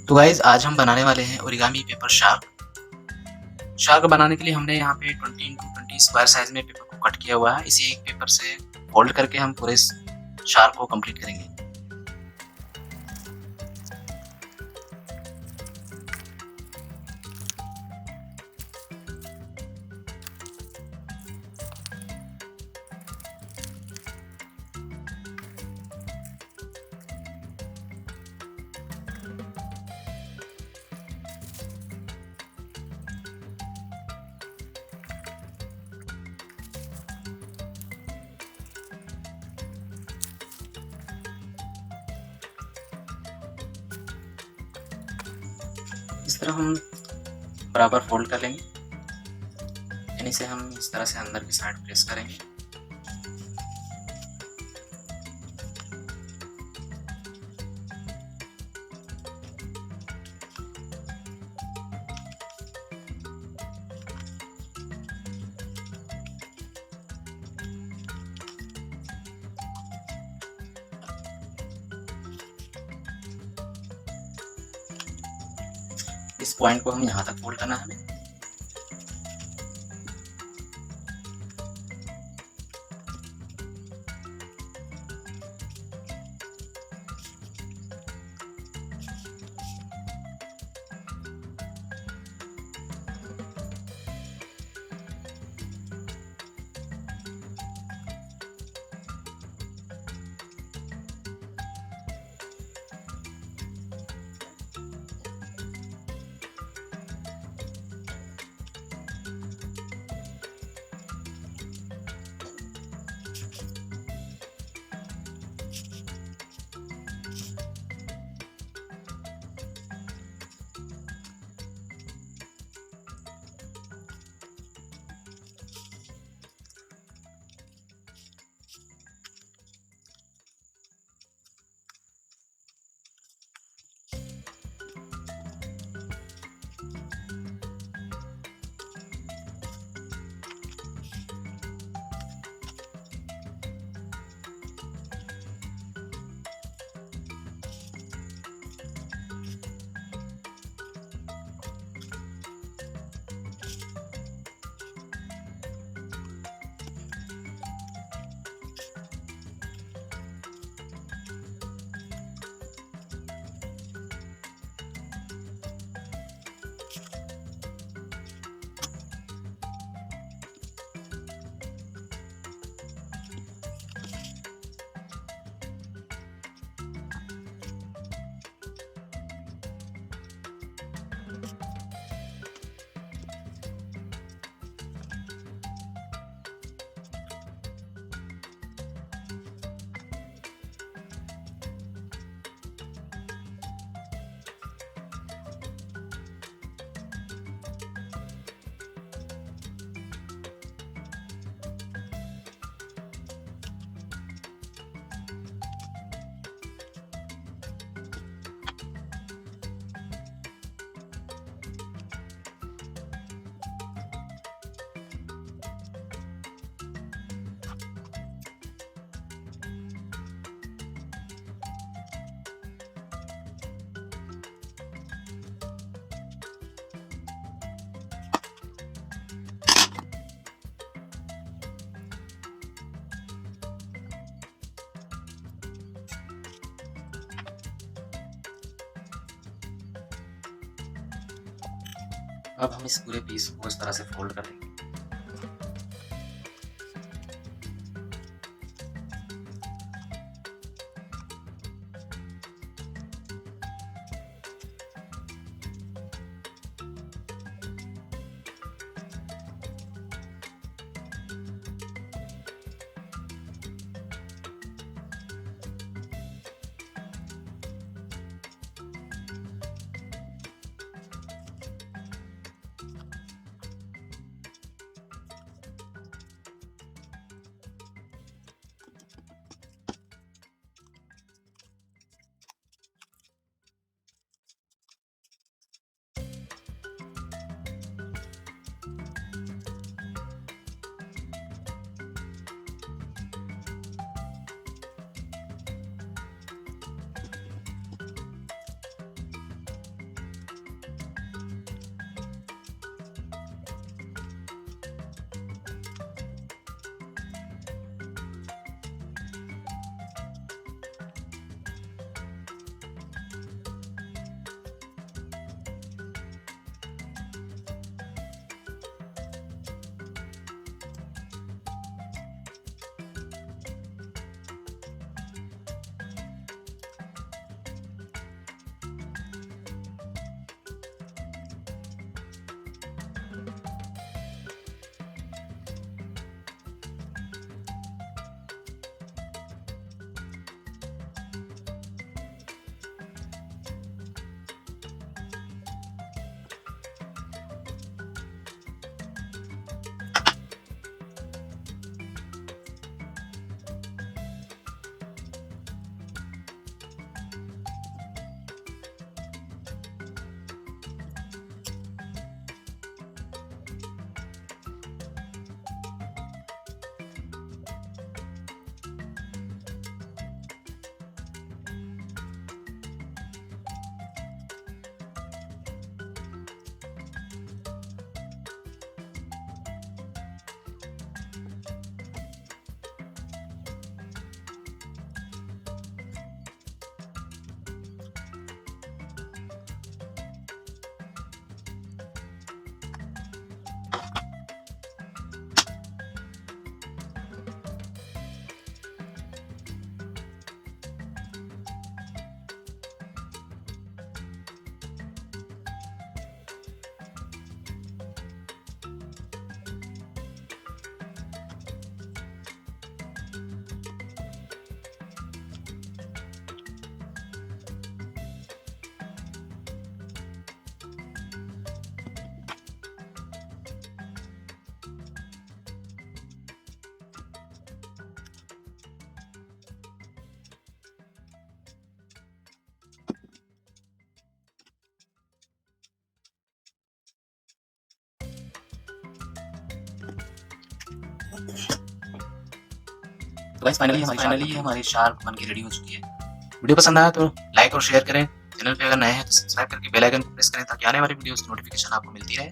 तो गाइज आज हम बनाने वाले हैं ओरिगामी पेपर शार्क। शार्क बनाने के लिए हमने यहाँ पे 20x20 स्क्वायर साइज में पेपर को कट किया हुआ है। इसी एक पेपर से फोल्ड करके हम पूरे शार्क को कंप्लीट करेंगे। इस तरह हम बराबर फोल्ड कर लेंगे, यानी से हम इस तरह से अंदर की साइड प्रेस करेंगे। इस पॉइंट को हम यहाँ तक फोल्ड करना है हमें। अब हम इस पूरे पीस को इस तरह से फोल्ड कर लेंगे। तो गाइस फाइनली हमारी शार्क बन के रेडी हो चुकी है। वीडियो पसंद आया तो लाइक और शेयर करें। चैनल पे अगर नए हैं तो सब्सक्राइब करके बेल आइकन को प्रेस करें ताकि आने वाली वीडियोस की नोटिफिकेशन आपको मिलती रहे।